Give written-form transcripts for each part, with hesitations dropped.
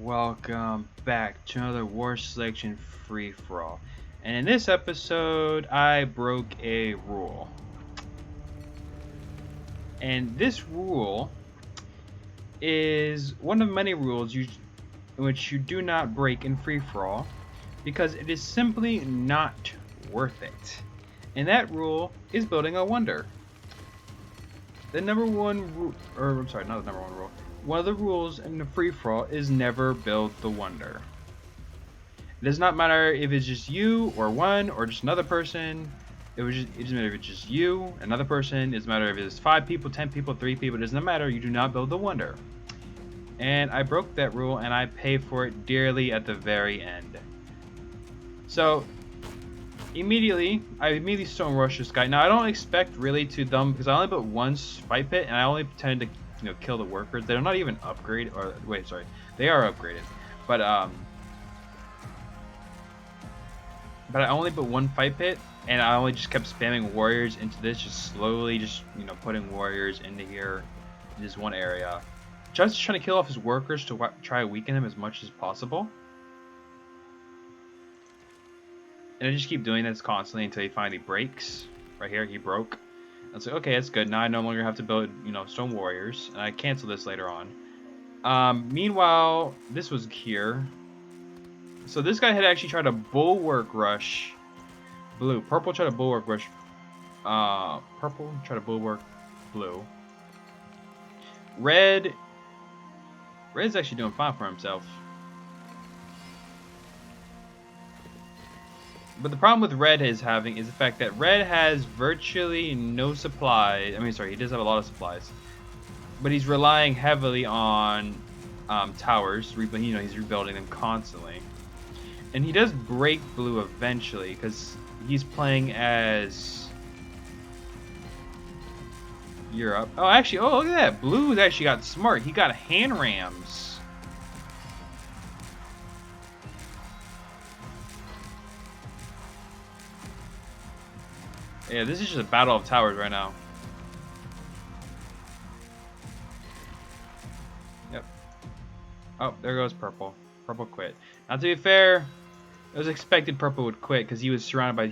Welcome back to another War Selection free-for-all. And in this episode, I broke a rule. And this rule is one of many rules which you do not break in free-for-all because it is simply not worth it. And that rule is building a wonder. The number one rule, or I'm sorry, not the number one rule. One of the rules in the free-for-all is never build the wonder. It does not matter if it's just you or one or just another person. It doesn't matter if it's just you, another person. It doesn't matter if it's 5 people, 10 people, 3 people. It doesn't matter. You do not build the wonder. And I broke that rule, and I pay for it dearly at the very end. So I immediately stone rush this guy. Now I don't expect really to them because I only put one fight pit, and I only pretended to kill the workers. They're not even upgraded, or wait, sorry, they are upgraded, but I only put one fight pit, and I only just kept spamming warriors into this, just slowly, putting warriors into here, in this one area, just trying to kill off his workers to try to weaken him as much as possible. And I just keep doing this constantly until he finally breaks. Right here, he broke. I was like, okay, that's good. Now I no longer have to build, stone warriors. And I cancel this later on. Meanwhile, this was here. So this guy had actually tried to bulwark rush blue. Purple tried to bulwark rush. Purple tried to bulwark blue. Red's actually doing fine for himself. But the problem with red is the fact that red has virtually no supply. He does have a lot of supplies, but he's relying heavily on towers. He's rebuilding them constantly, and he does break blue eventually because he's playing as Europe. Oh, actually, look at that. Blue's actually got smart. He got hand rams. Yeah, this is just a battle of towers right now. Yep. Oh, there goes purple. Purple quit. Now, to be fair, it was expected purple would quit because he was surrounded by,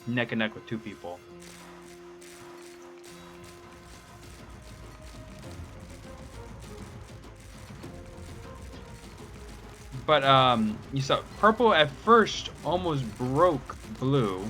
neck and neck with 2 people. But, you saw purple at first almost broke blue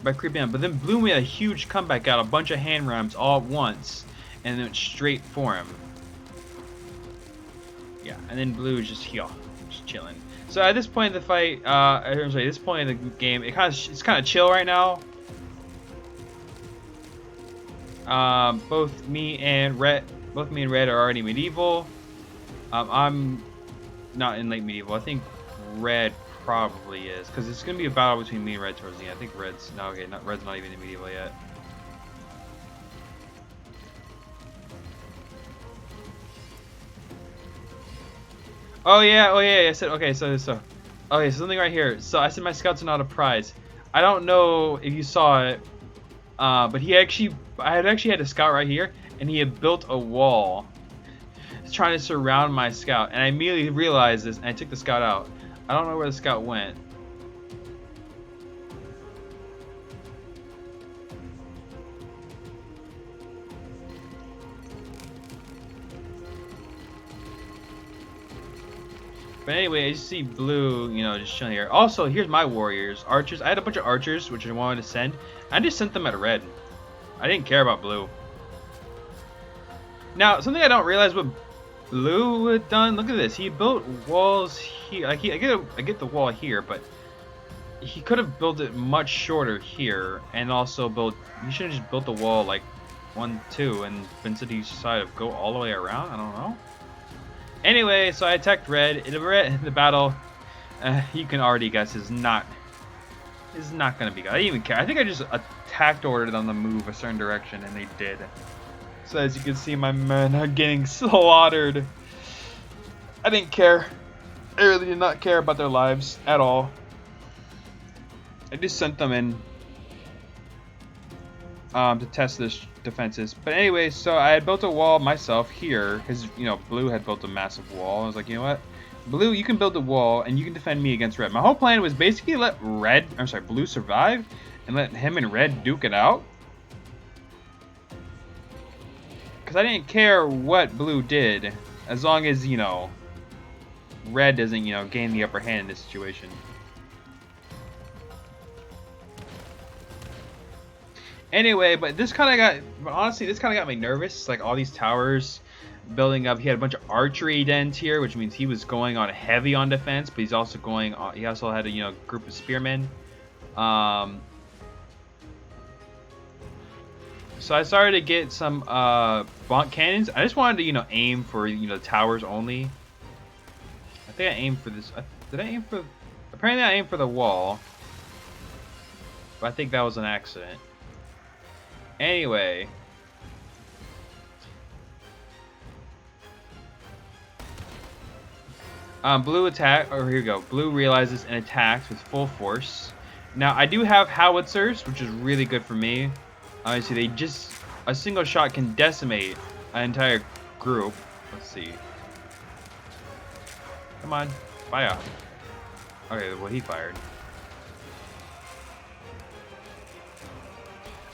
by creeping on, but then blue made a huge comeback out, a bunch of hand rams all at once, and then went straight for him. Yeah, and then blue is just here, just chilling. So at this point in the fight, this point in the game, it's kind of chill right now. Both me and red are already medieval. I'm not in late medieval. I think red probably is, because it's gonna be a battle between me and red towards the end. I think red's not even in medieval yet. Oh yeah, I said okay. So okay, something right here. So I said my scouts are not a prize. I don't know if you saw it, but I had a scout right here, and he had built a wall trying to surround my scout, and I immediately realized this, and I took the scout out. I don't know where the scout went. But anyway, I just see blue, just chilling here. Also, here's my warriors, archers. I had a bunch of archers, which I wanted to send. I just sent them at red. I didn't care about blue. Now, something I don't realize what blue had done. Look at this. He built walls here. Like I get the wall here, but he could have built it much shorter here, and also he should have just built the wall like 1, 2, and instead he decided to go all the way around. I don't know. Anyway, so I attacked red. In the battle, you can already guess is not gonna be good. I didn't even care. I think I just attacked ordered them to move a certain direction, and they did. So as you can see, my men are getting slaughtered. I didn't care. I really did not care about their lives at all. I just sent them in. to test this defenses. But anyway, so I had built a wall myself here because blue had built a massive wall. I was like, you know what, blue, you can build a wall and you can defend me against red. My whole plan was basically let blue survive and let him and red duke it out. Because I didn't care what blue did as long as red doesn't gain the upper hand in this situation. Anyway, but honestly, this kind of got me nervous. Like all these towers building up. He had a bunch of archery dens here, which means he was going on heavy on defense, but he's also going on, he also had a group of spearmen. So I started to get some bonk cannons. I just wanted to aim for towers only. I think I aimed for this. Did I aim for? Apparently I aimed for the wall, but I think that was an accident. Anyway, blue attack. Oh, here we go. Blue realizes and attacks with full force. Now I do have howitzers, which is really good for me. Obviously, a single shot can decimate an entire group. Let's see. Come on, fire. Okay, well he fired.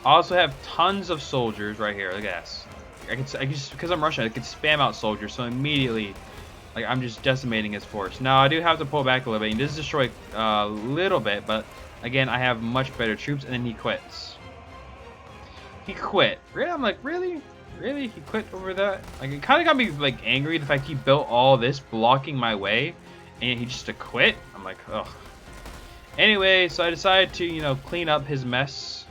I also have tons of soldiers right here. Look at this. I just because I'm Russian, I can spam out soldiers. So immediately, like I'm just decimating his force. Now I do have to pull back a little bit. He does destroy a little bit, but again, I have much better troops. And then he quits. He quit. Really? I'm like, really? Really? He quit over that? Like it kind of got me like angry the fact he built all this blocking my way, and he just to quit. I'm like, ugh. Anyway, so I decided to clean up his mess.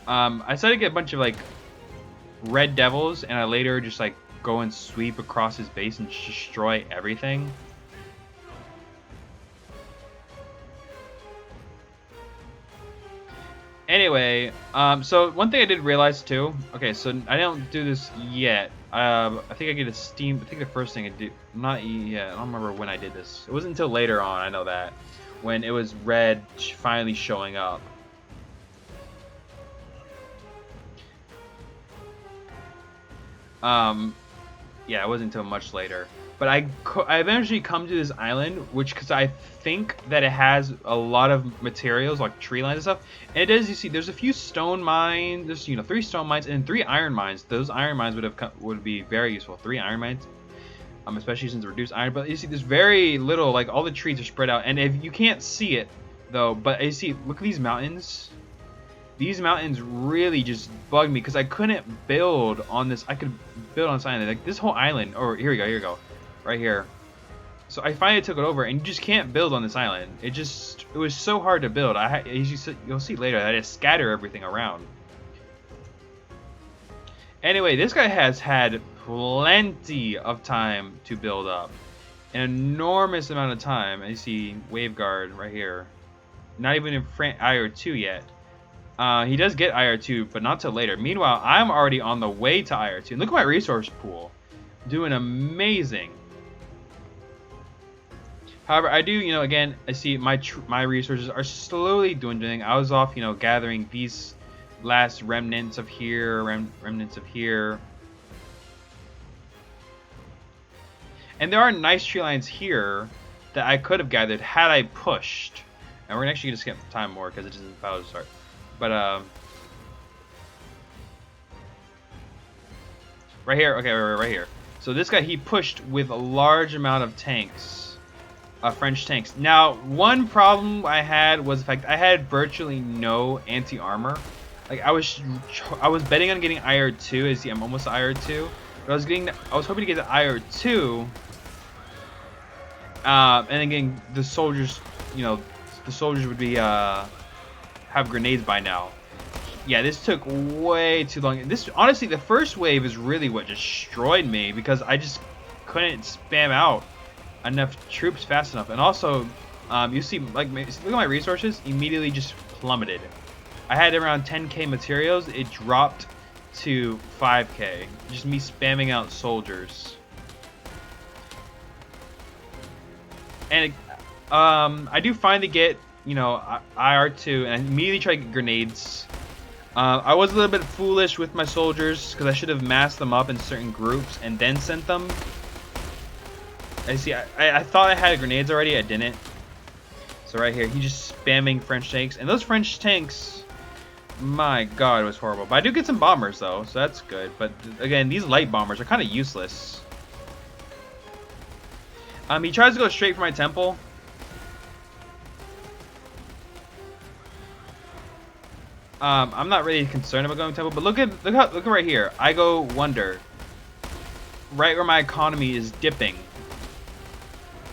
I decided to get a bunch of like red devils, and I later just like go and sweep across his base and destroy everything. Anyway, so one thing I did realize too. Okay, so I don't do this yet. I think I get a steam. I think the first thing I do, not yet. I don't remember when I did this. It wasn't until later on. I know that when it was red finally showing up. Yeah, it wasn't until much later. But I eventually come to this island, because I think that it has a lot of materials, like tree lines and stuff. And it does, you see, there's a few stone mines, there's, 3 stone mines and 3 iron mines. Those iron mines would be very useful. 3 iron mines, especially since reduced iron. But you see, there's very little, like all the trees are spread out. And if you can't see it, though, but you see, look at these mountains. These mountains really just bugged me because I couldn't build on this. I could build on this island. Like this whole island. Oh, here we go. Right here. So I finally took it over, and you just can't build on this island. It was so hard to build. You'll see later that I just scatter everything around. Anyway, this guy has had plenty of time to build up. An enormous amount of time. And you see Waveguard right here. Not even in IR2 yet. He does get IR2, but not till later. Meanwhile, I'm already on the way to IR2. And look at my resource pool. Doing amazing. However, I do, again, I see my resources are slowly dwindling. I was off, gathering these last remnants of here, remnants of here. And there are nice tree lines here that I could have gathered had I pushed. And we're actually going to skip time more because it isn't about to start. But, right here, okay, right here. So this guy, he pushed with a large amount of tanks, French tanks. Now, one problem I had was the fact I had virtually no anti-armor. Like, I was betting on getting IR2, as I'm almost IR2. But I was hoping to get the IR2, and then getting the soldiers, the soldiers would be, have grenades by now. Yeah, this took way too long. This, honestly, the first wave is really what destroyed me because I just couldn't spam out enough troops fast enough. And also, you see, like, look at my resources, immediately just plummeted. I had around 10k materials. It dropped to 5k. Just me spamming out soldiers. And I do finally get, IR2, and I immediately try to get grenades. I was a little bit foolish with my soldiers because I should have massed them up in certain groups and then sent them. I thought I had grenades already. I didn't. So right here, he's just spamming French tanks. And those French tanks, my god, it was horrible. But I do get some bombers, though, so that's good. But again, these light bombers are kind of useless. He tries to go straight for my temple. I'm not really concerned about going temple, but look at right here. I go wonder. Right where my economy is dipping.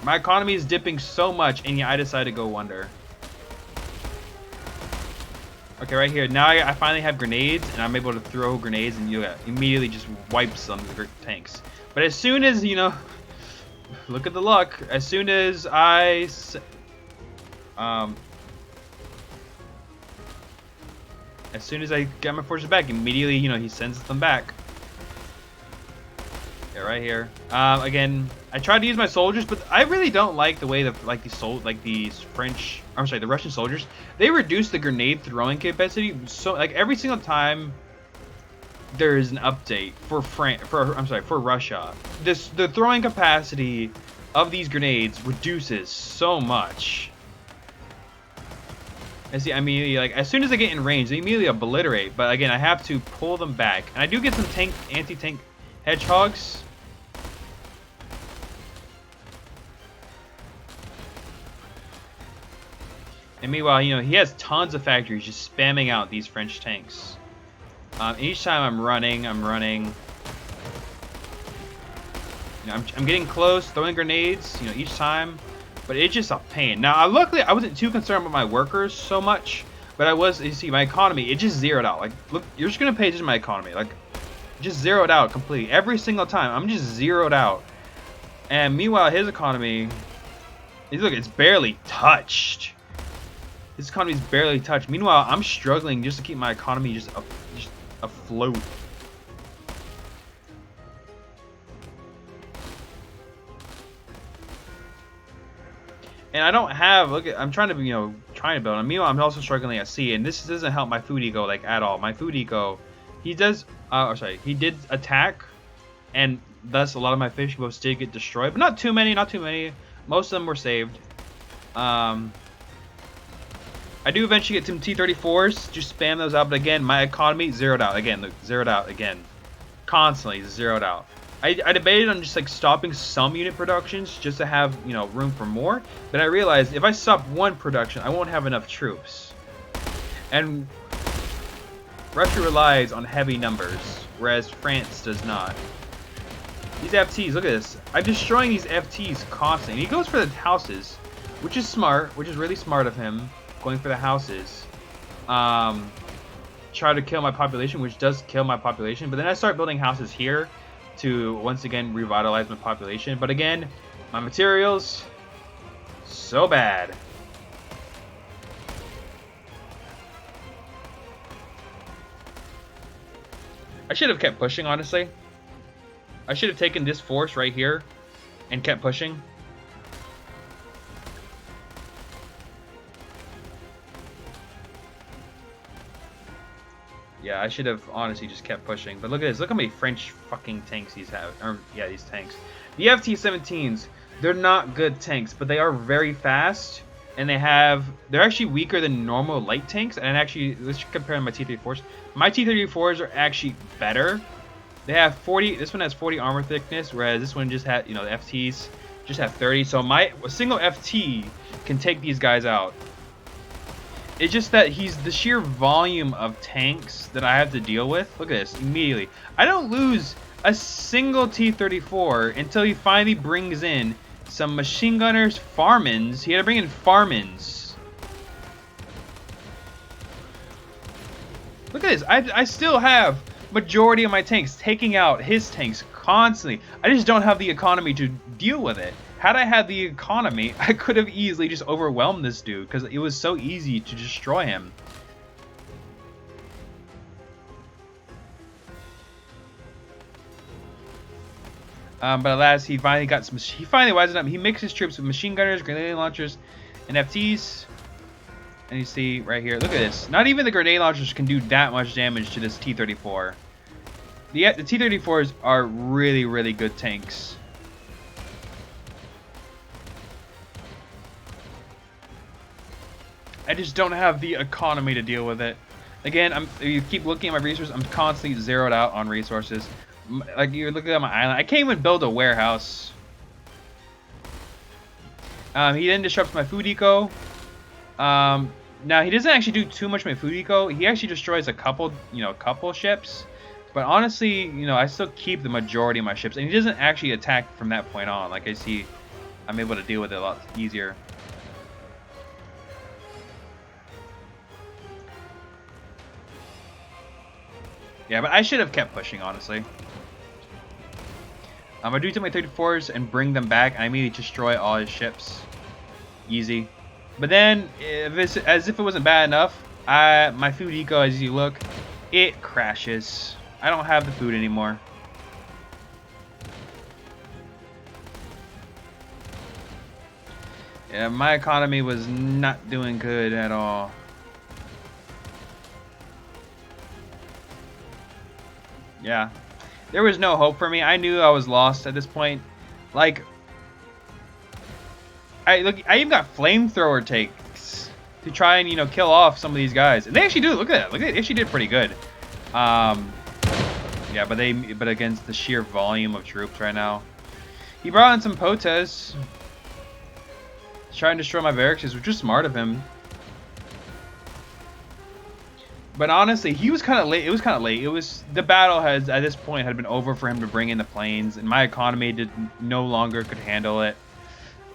My economy is dipping so much, and yet I decided to go wonder. Okay, right here. Now I finally have grenades, and I'm able to throw grenades, and you immediately just wipe some of the tanks. But as soon as, you know, look at the luck. As soon as as soon as I get my forces back, immediately, you know, he sends them back. Yeah, right here. Again, I tried to use my soldiers, but I really don't like the way that the Russian soldiers, they reduce the grenade throwing capacity. So like every single time there is an update for Russia, the throwing capacity of these grenades reduces so much. And see, I mean, like as soon as they get in range, they immediately obliterate. But again, I have to pull them back, and I do get some anti-tank hedgehogs. And meanwhile, you know, he has tons of factories just spamming out these French tanks. Each time I'm running. You know, I'm getting close, throwing grenades, you know, each time. But it's just a pain. Now, luckily, I wasn't too concerned about my workers so much. But I was, you see, my economy, it just zeroed out. Like, look, you're just going to pay attention to my economy. Like, just zeroed out completely. Every single time, I'm just zeroed out. And meanwhile, his economy, look, it's barely touched. His economy's barely touched. Meanwhile, I'm struggling just to keep my economy just afloat. And I don't have, look at, I'm trying to, you know, build. And meanwhile, I'm also struggling at sea, and this doesn't help my food eco, like, at all. My food eco, he did attack, and thus a lot of my fishing boats did get destroyed, but not too many. Most of them were saved. I do eventually get some T-34s, just spam those out, but again, my economy zeroed out. Again, look, zeroed out again. Constantly zeroed out. I debated on just like stopping some unit productions just to have, you know, room for more, but I realized if I stop one production, I won't have enough troops. And Russia relies on heavy numbers, whereas France does not. These FTs, look at this. I'm destroying these FTs constantly. And he goes for the houses, which is smart, which is really smart of him, going for the houses. Try to kill my population, which does kill my population, but then I start building houses here to once again revitalize my population. But again, my materials, so bad. I should have kept pushing, honestly. I should have taken this force right here and kept pushing. Yeah, I should have honestly just kept pushing. But look at this. Look how many French fucking tanks these have. Or, yeah, these tanks. The FT-17s, they're not good tanks, but they are very fast. And they're actually weaker than normal light tanks. And actually, let's compare my T-34s. My T-34s are actually better. They have 40, this one has 40 armor thickness, whereas this one just had, you know, the FTs just have 30. So a single FT can take these guys out. It's just that the sheer volume of tanks that I have to deal with. Look at this, immediately. I don't lose a single T-34 until he finally brings in some machine gunners, Farmans. He had to bring in Farmans. Look at this, I still have majority of my tanks taking out his tanks constantly. I just don't have the economy to deal with it. Had I had the economy, I could have easily just overwhelmed this dude because it was so easy to destroy him. But alas, he finally wised up. He mixed his troops with machine gunners, grenade launchers, and FTs. And you see right here, look at this. Not even the grenade launchers can do that much damage to this T-34. The T-34s are really, really good tanks. I just don't have the economy to deal with it. Again, you keep looking at my resources, I'm constantly zeroed out on resources. Like, you're looking at my island. I can't even build a warehouse. He then disrupts my food eco. Now, he doesn't actually do too much of my food eco. He actually destroys a couple ships. But honestly, I still keep the majority of my ships. And he doesn't actually attack from that point on. Like I see, I'm able to deal with it a lot easier. Yeah, but I should have kept pushing, honestly. I do take my 34s and bring them back. I immediately destroy all his ships. Easy. But then, as if it wasn't bad enough, my food eco, as you look, it crashes. I don't have the food anymore. Yeah, my economy was not doing good at all. Yeah. There was no hope for me. I knew I was lost at this point. Like, I even got flamethrower takes to try and kill off some of these guys, and they actually do. Look at that. They actually did pretty good. Yeah, but against the sheer volume of troops right now, he brought in some potes. He's trying to destroy my barracks, which was smart of him. But honestly, he was kind of late. It was kind of late. The battle at this point had been over for him to bring in the planes, and my economy no longer could handle it.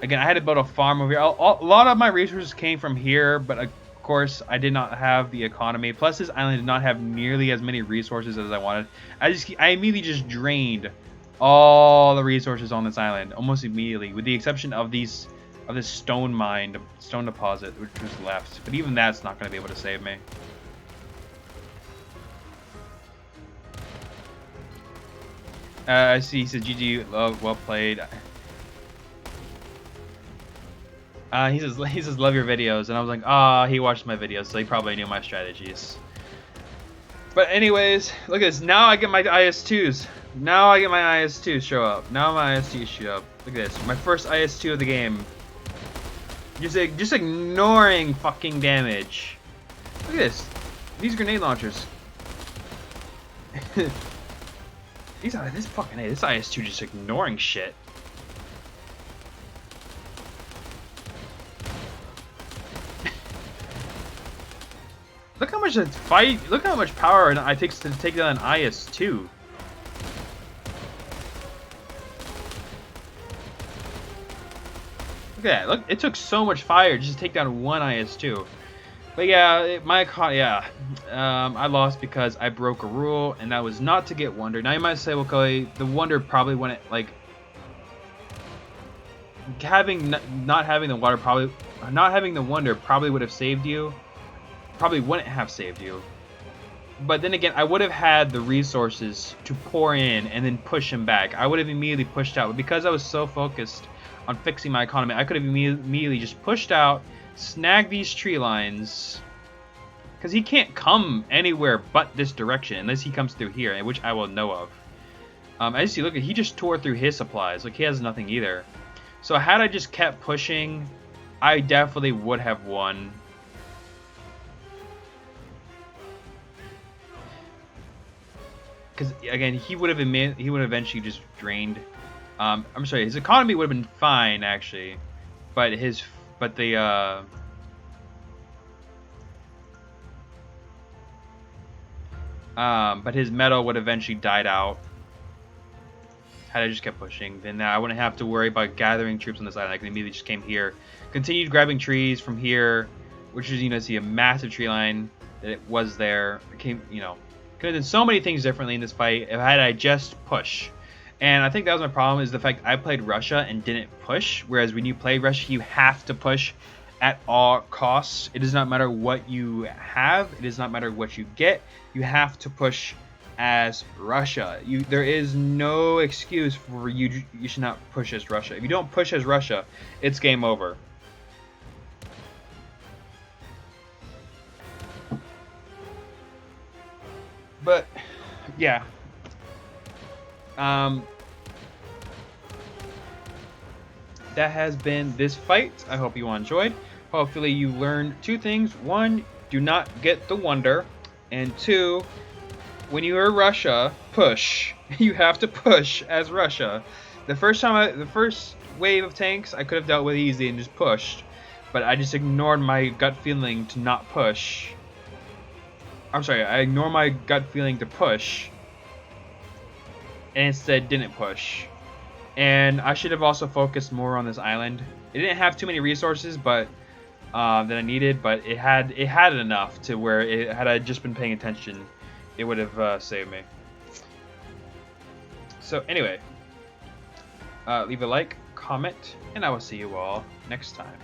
Again, I had to build a farm over here. A lot of my resources came from here, but of course, I did not have the economy. Plus, this island did not have nearly as many resources as I wanted. I immediately just drained all the resources on this island almost immediately, with the exception of this stone deposit, which was left. But even that's not going to be able to save me. I see. He said, "GG, well played." He says, "Love your videos," and I was like, he watched my videos, so he probably knew my strategies. But anyways, look at this. Now I get my IS-2s. Now I get my IS-2s show up. Now my IS-2s show up. Look at this. My first IS-2 of the game. Just ignoring fucking damage. Look at this. These grenade launchers. This IS-2 just ignoring shit. Look how much Look how much power it takes to take down an IS-2. Look at that. Look, it took so much fire just to take down one IS-2. But yeah, I lost because I broke a rule, and that was not to get Wonder. Now you might say, well, Cody, the Wonder probably wouldn't, like, not having the Wonder probably would have saved you. Probably wouldn't have saved you. But then again, I would have had the resources to pour in and then push him back. I would have immediately pushed out, but because I was so focused on fixing my economy, I could have immediately just pushed out, snag these tree lines, because he can't come anywhere but this direction unless he comes through here, which I will know of. As you see, look, he just tore through his supplies. Like, he has nothing either. So had I just kept pushing, I definitely would have won. Because again, he would have eventually just drained. I'm sorry, his economy would have been fine actually, but his metal would eventually died out. Had I just kept pushing, then I wouldn't have to worry about gathering troops on this island. I could immediately just came here, continued grabbing trees from here, which is see a massive tree line that it was there. It came could have done so many things differently in this fight if I just push. And I think that was my problem, is the fact I played Russia and didn't push, whereas when you play Russia, you have to push at all costs. It does not matter what you have. It does not matter what you get. You have to push as Russia. There is no excuse for you should not push as Russia. If you don't push as Russia, it's game over. But yeah. That has been this fight. I hope you all enjoyed. Hopefully you learned two things. One, do not get the wonder. And two, when you are Russia, push. You have to push as Russia. The first wave of tanks, I could have dealt with easy and just pushed. But I just ignored my gut feeling to not push. I'm sorry, I ignored my gut feeling to push. And instead didn't push. And I should have also focused more on this island. It didn't have too many resources, but that I needed, but it had enough to where had I just been paying attention, it would have saved me. So anyway, leave a like, comment, and I will see you all next time.